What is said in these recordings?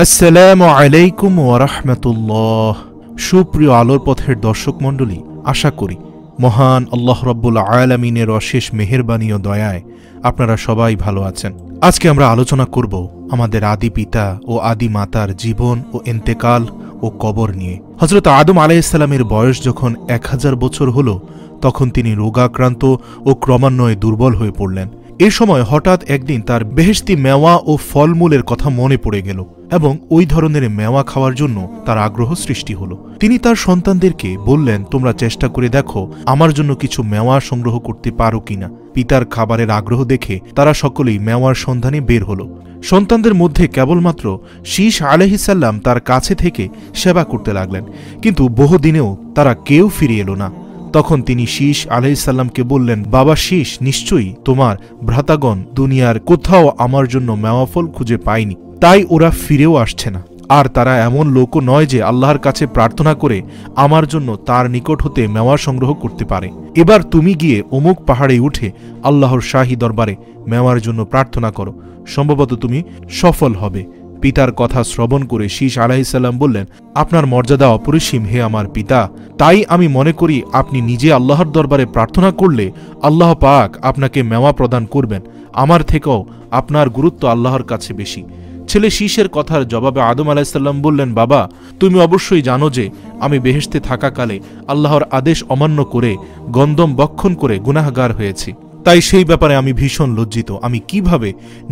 আসসালামু আলাইকুম ওয়া রাহমাতুল্লাহ। সুপ্রিয় আলোর পথের দর্শক মণ্ডলী, আশা করি মহান আল্লাহ রাব্বুল আলামিনের অশেষ মেহেরবানি ও দয়ায় আপনারা সবাই ভালো আছেন। আজকে আমরা আলোচনা করব আমাদের আদি পিতা ও আদি মাতার জীবন ও ইন্তেকাল ও কবর নিয়ে। হযরত আদম আলাইহিস সালামের বয়স যখন 1000 বছর হলো, তখন তিনি রোগাক্রান্ত ও ক্রমান্বয়ে দুর্বল হয়ে পড়লেন। এ সময় হঠাৎ একদিন তার বেহেশতি মেওয়া ও ফলমূলের কথা মনে পড়ে গেল এবং ওই ধরনের মেওয়া খাওয়ার জন্য তার আগ্রহ সৃষ্টি হলো। তিনি তার সন্তানদেরকে বললেন, তোমরা চেষ্টা করে দেখো আমার জন্য কিছু মেওয়া সংগ্রহ করতে পারো কিনা। পিতার খাবারের আগ্রহ দেখে তারা সকলেই মেওয়ার সন্ধানে বের হলো। সন্তানদের মধ্যে কেবলমাত্র শীশ আলাইহিস সালাম তার কাছে থেকে সেবা করতে লাগলেন, কিন্তু বহুদিনেও তারা কেউ ফিরে এলো না। তখন তিনি শীশ আলাইহিস সালামকে বললেন, বাবা শীশ, নিশ্চয়ই তোমার ভ্রাতাগণ দুনিয়ার কোথাও আমার জন্য মেওয়া ফল খুঁজে পায়নি, তাই ওরা ফিরেও আসছে না। আর তারা এমন লোকও নয় যে আল্লাহর কাছে প্রার্থনা করে আমার জন্য তার নিকট হতে মেওয়া সংগ্রহ করতে পারে। এবার তুমি গিয়ে অমুক পাহাড়ে উঠে আল্লাহর শাহী দরবারে মেওয়ার জন্য প্রার্থনা করো, সম্ভবত তুমি সফল হবে। পিতার কথা শ্রবণ করে শীশ আলাইহিস সালাম বললেন, আপনার মর্যাদা অপরিসীম হে আমার পিতা, তাই আমি মনে করি আপনি নিজে আল্লাহর দরবারে প্রার্থনা করলে আল্লাহ পাক আপনাকে মেওয়া প্রদান করবেন। আমার থেকেও আপনার গুরুত্ব আল্লাহর কাছে বেশি। ছেলে শীশের কথার জবাবে আদম আলাইহিস সালাম বললেন, বাবা তুমি অবশ্যই জানো যে আমি বেহেশতে থাকাকালে আল্লাহর আদেশ অমান্য করে গন্ধম বক্ষণ করে গুনাহগার হয়েছি, তাই সেই ব্যাপারে আমি ভীষণ লজ্জিত। আমি কিভাবে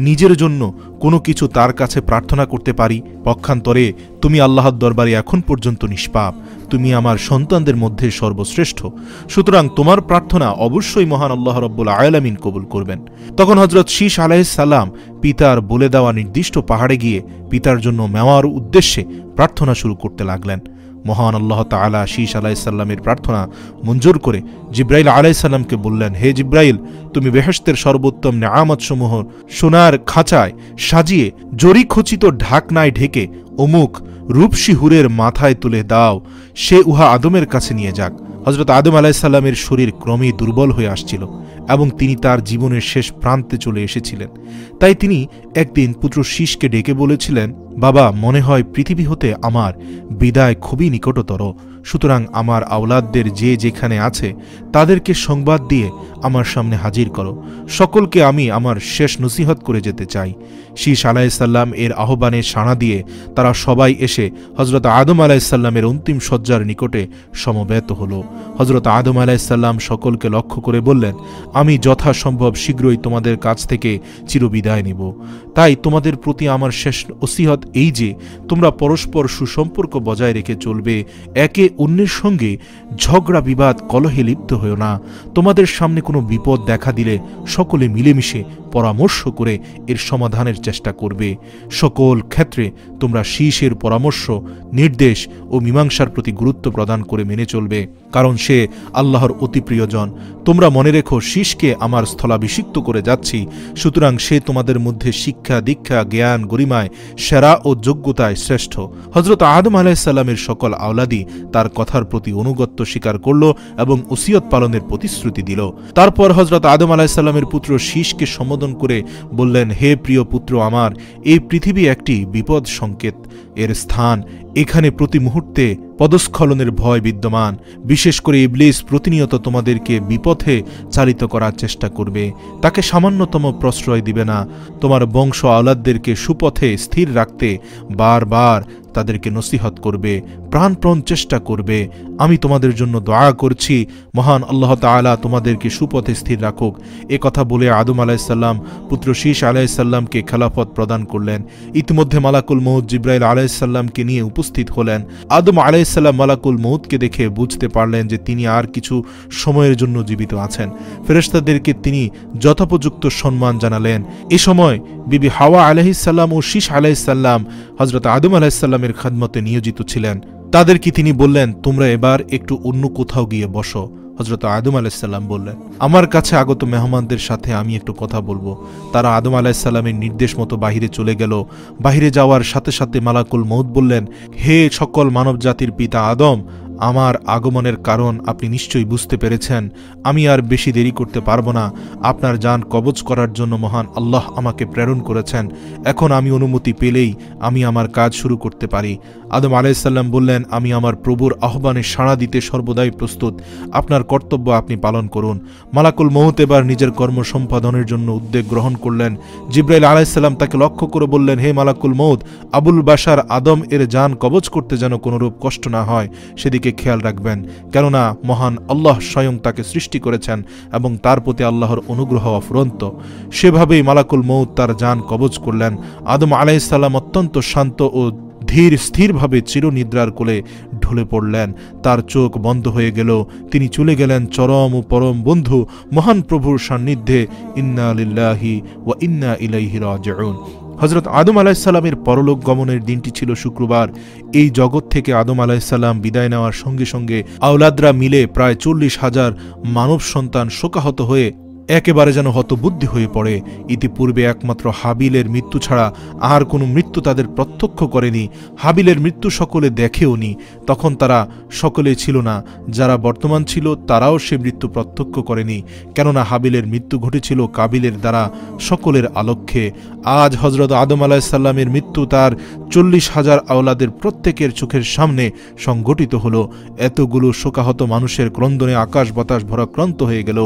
নিজের জন্য কোনো কিছু তার কাছে প্রার্থনা করতে পারি? পক্ষান্তরে তুমি আল্লাহর দরবারে এখন পর্যন্ত নিষ্পাপ, তুমি আমার সন্তানদের মধ্যে সর্বশ্রেষ্ঠ, সুতরাং তোমার প্রার্থনা অবশ্যই মহান আল্লাহ রাব্বুল আলামিন কবুল করবেন। তখন হযরত শীশ আলাইহিস সালাম পিতার বলে দেওয়া নির্দিষ্ট পাহাড়ে গিয়ে পিতার জন্য মেওয়ার উদ্দেশ্যে প্রার্থনা শুরু করতে লাগলেন। মহান আল্লাহ তাআলা শীশ আলাইহিস সালামের প্রার্থনা মঞ্জুর করে জিব্রাইল আলাইহিস সালামকে বললেন, হে জিব্রাইল, তুমি বেহেশতের সর্বোত্তম নেয়ামতসমূহ সোনার খাঁচায় সাজিয়ে জরিখচিত ঢাকনায় ঢেকে অমুক রূপসী হুরের মাথায় তুলে দাও, সে উহা আদমের কাছে নিয়ে যাক। হযরত আদম আলাইহিস সালামের শরীর ক্রমেই দুর্বল হয়ে আসছিল এবং তিনি তার জীবনের শেষ প্রান্তে চলে এসেছিলেন। তাই তিনি একদিন পুত্র শীশকে ডেকে বলেছিলেন, বাবা মনে হয় পৃথিবী হতে আমার বিদায় খুবই নিকটতর, সুতরাং আমার আওলাদদের যে যেখানে আছে তাদেরকে সংবাদ দিয়ে আমার সামনে হাজির করো, সকলকে আমি আমার শেষ নসিহত করে যেতে চাই। শীশ আলাইহিস সালাম এর আহ্বানে সাড়া দিয়ে তারা সবাই এসে হযরত আদম আলাইহিস সালামের অন্তিম শয্যার নিকটে সমবেত হল। হযরত আদম আলাইহিস সালাম সকলকে লক্ষ্য করে বললেন, আমি যথাসম্ভব শীঘ্রই তোমাদের কাছ থেকে চিরবিদায় নিব, তাই তোমাদের প্রতি আমার শেষ নসিহত এই যে তোমরা পরস্পর সুসম্পর্ক বজায় রেখে চলবে, একে অন্যের সঙ্গে ঝগড়া বিবাদ কলহে লিপ্ত হও না। তোমাদের সামনে কোনো বিপদ দেখা দিলে সকলে মিলেমিশে পরামর্শ করে এর সমাধানের চেষ্টা করবে। সকল ক্ষেত্রে তোমরা শীশের পরামর্শ, নির্দেশ ও মীমাংসার প্রতি গুরুত্ব প্রদান করে মেনে চলবে, কারণ সে আল্লাহর অতি প্রিয়জন। তোমরা মনে রেখো, শীশকে আমার স্থলাভিষিক্ত করে যাচ্ছি, সুতরাং সে তোমাদের মধ্যে শিক্ষা, দীক্ষা, জ্ঞান, গরিমায় সেরা ও যোগ্যতায় শ্রেষ্ঠ। হযরত আদম আলাইহিস সালামের সকল আওলাদি তার কথার প্রতি অনুগত্য স্বীকার করল এবং ওসিয়ত পালনের প্রতিশ্রুতি দিল। তারপর হযরত আদম আলাইহিস সালামের পুত্র শীশকে সম্বোধন করে বললেন, হে প্রিয় পুত্র আমার, এই পৃথিবী একটি বিপদ সংকেত এর স্থান। এখানে প্রতি মুহূর্তে পদস্খলনের ভয় বিদ্যমান। বিশেষ করে ইবলিস প্রতিনিয়ত তোমাদেরকে বিপথে চালিত করার চেষ্টা করবে, তাকে সামান্যতম প্রশ্রয় দিবে না। তোমার বংশ আওলাদদেরকে সুপথে স্থির রাখতে বারবার তাদেরকে নসিহত করবে, প্রাণপণ চেষ্টা করবে। আমি তোমাদের জন্য দোয়া করছি, মহান আল্লাহ তাআলা তোমাদেরকে সুপথে স্থির রাখুক। এ কথা বলে আদম আলাইহিস সালাম পুত্র শীশ আলাইহিস সালামকে খেলাফত প্রদান করলেন। ইতিমধ্যে মালাকুল মউত জিব্রাইল আলাইহিস সালামকে নিয়ে উপস্থিত হলেন। আদম আলাইহিস সালাম মালাকুল মউতকে দেখে বুঝতে পারলেন যে তিনি আর কিছু সময়ের জন্য জীবিত আছেন। ফেরেশতাদেরকে তিনি যথোপযুক্ত সম্মান জানালেন। এ সময় বিবি হাওয়া আলাইহিস সালাম ও শীশ আলাইহিস সালাম হযরত আদম আলাইহিস সালামের খেদমতে নিয়োজিত ছিলেন। তাদেরকে তিনি বললেন, তোমরা এবার একটু অন্য কোথাও গিয়ে বসো। হযরত আদম আলাইহিস সালাম বললেন, আমার কাছে আগত মেহমানদের সাথে আমি একটু কথা বলবো। তারা আদম আলাইহিস সালামের নির্দেশ মতো বাহিরে চলে গেল। বাহিরে যাওয়ার সাথে সাথে মালাকুল মউত বললেন, হে সকল মানব জাতির পিতা আদম, আমার আগমনের কারণ আপনি নিশ্চয়ই বুঝতে পেরেছেন। আমি আর বেশি দেরি করতে পারবো না। আপনার জান কবজ করার জন্য মহান আল্লাহ আমাকে প্রেরণ করেছেন। এখন আমি অনুমতি পেলেই আমি আমার কাজ শুরু করতে পারি। আদম আলাইহিসসালাম বললেন, আমি আমার প্রভুর আহ্বানে সাড়া দিতে সর্বদাই প্রস্তুত। আপনার কর্তব্য আপনি পালন করুন। মালাকুল মউত এবার নিজের কর্ম সম্পাদনের জন্য উদ্যোগ গ্রহণ করলেন। জিবরাইল আলাইহিসসালাম তাকে লক্ষ্য করে বললেন, হে মালাকুল মউত, আবুল বাশার আদম এর জান কবজ করতে যেন কোনরূপ কষ্ট না হয় সেদিকে খেয়াল রাখবেন, কেননা মহান আল্লাহ স্বয়ং তাকে সৃষ্টি করেছেন এবং তার প্রতি আল্লাহর অনুগ্রহ অফুরন্ত। সেভাবেই মালাকুল মউত তার জান কবজ করলেন। আদম আলাইহিসসালাম অত্যন্ত শান্ত ও ধীর স্থিরভাবে চিরনিদ্রার কোলে ঢলে পড়লেন। তার চোখ বন্ধ হয়ে গেল। তিনি চলে গেলেন চরম ও পরম বন্ধু মহান প্রভুর সান্নিধ্যে। ইন্না লিল্লাহি ওয়া ইন্না ইলাইহি রাজিউন। হযরত আদম আলাইহিসসালামের পরলোক গমনের দিনটি ছিল শুক্রবার। এই জগৎ থেকে আদম আলাইহিসসালাম বিদায় নেওয়ার সঙ্গে সঙ্গে আওলাদরা মিলে প্রায় 40,000 মানব সন্তান শোকাহত হয়ে একেবারে যেন হতবুদ্ধি হয়ে পড়ে। ইতিপূর্বে একমাত্র হাবিলের মৃত্যু ছাড়া আর কোনো মৃত্যু তাদের প্রত্যক্ষ করেনি। হাবিলের মৃত্যু সকলে দেখেওনি। তখন তারা সকলে ছিল না। যারা বর্তমান ছিল তারাও সে মৃত্যু প্রত্যক্ষ করেনি, কেননা হাবিলের মৃত্যু ঘটেছিল কাবিলের দ্বারা সকলের আলক্ষ্যে। আজ হযরত আদম আলাইহিসসালামের মৃত্যু তার 40,000 আওলাদের প্রত্যেকের চোখের সামনে সংঘটিত হলো। এতগুলো শোকাহত মানুষের ক্রন্দনে আকাশ বাতাস ভরাক্রান্ত হয়ে গেল।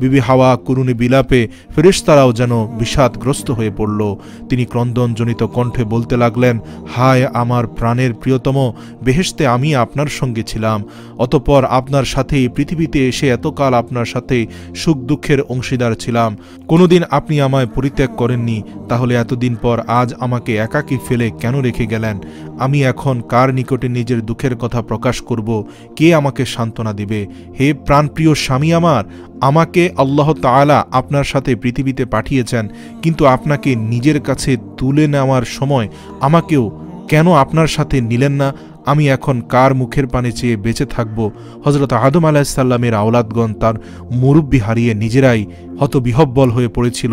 বিবি হাওয়া করুণে বিলাপে ফেরেশতারাও যেন বিষাদগ্রস্ত হয়ে পড়ল। তিনি ক্রন্দনজনিত কণ্ঠে বলতে লাগলেন, হায় আমার প্রাণের প্রিয়তম, বেহেশতে আমি আপনার সঙ্গে ছিলাম, অতঃপর আপনার সাথেই পৃথিবীতে এসে এতকাল আপনার সাথে সুখ দুঃখের অংশীদার ছিলাম। কোনোদিন আপনি আমায় পরিত্যাগ করেননি, তাহলে এতদিন পর আজ আমাকে একাকী ফেলে কেন রেখে গেলেন? আমি এখন কার নিকটে নিজের দুঃখের কথা প্রকাশ করব? কে আমাকে সান্ত্বনা দিবে? হে প্রাণপ্রিয় স্বামী আমার, আমাকে আল্লাহ তাআলা আপনার সাথে পৃথিবীতে পাঠিয়েছেন, কিন্তু আপনাকে নিজের কাছে তুলে নেওয়ার সময় আমাকেও কেন আপনার সাথে নিলেন না? আমি এখন কার মুখের পানে চেয়ে বেঁচে থাকব? হযরত আদম আলাইহিসসালামের আওলাদগণ তার মুরব্বি হারিয়ে নিজেরাই হতবিহব্বল হয়ে পড়েছিল।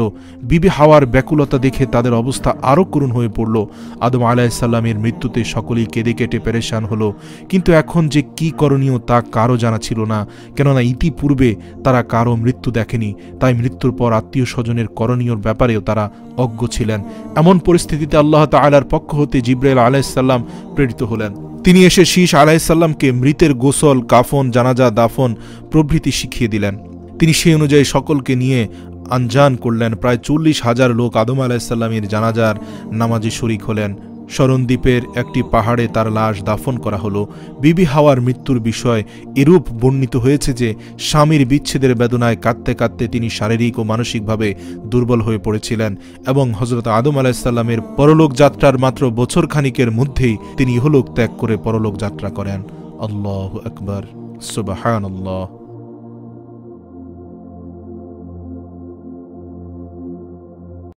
বিবি হাওয়ার ব্যাকুলতা দেখে তাদের অবস্থা আরও করুণ হয়ে পড়ল। আদম আলাইহিসসালামের মৃত্যুতে সকলেই কেঁদে কেটে পেরেশান হলো, কিন্তু এখন যে কি করণীয় তা কারও জানা ছিল না, কেননা ইতিপূর্বে তারা কারও মৃত্যু দেখেনি। তাই মৃত্যুর পর আত্মীয় স্বজনের করণীয়র ব্যাপারেও তারা অজ্ঞ ছিলেন। এমন পরিস্থিতিতে আল্লাহ তাআলার পক্ষ হতে জিবরাইল আলাইহিসসালাম প্রেরিত হলেন। তিনি এসে শীশ আলাইহিসসালামকে মৃতের গোসল, কাফন, জানাজা, দাফন প্রভৃতি শিখিয়ে দিলেন। তিনি সেই অনুযায়ী সকলকে নিয়ে আনজান করলেন। প্রায় 40,000 লোক আদম আলাইহিসসালামের জানাজার নামাজে শরীক হলেন। শরণদ্বীপের একটি পাহাড়ে তার লাশ দাফন করা হলো। বিবি হাওয়ার মৃত্যুর বিষয় এরূপ বর্ণিত হয়েছে যে স্বামীর বিচ্ছেদের বেদনায় কাঁদতে কাঁদতে তিনি শারীরিক ও মানসিকভাবে দুর্বল হয়ে পড়েছিলেন এবং হযরত আদম আলাইহিসসালামের পরলোক যাত্রার মাত্র বছর খানিকের মধ্যেই তিনি ইহলোক ত্যাগ করে পরলোক যাত্রা করেন। আল্লাহু আকবার, সুবহানাল্লাহ।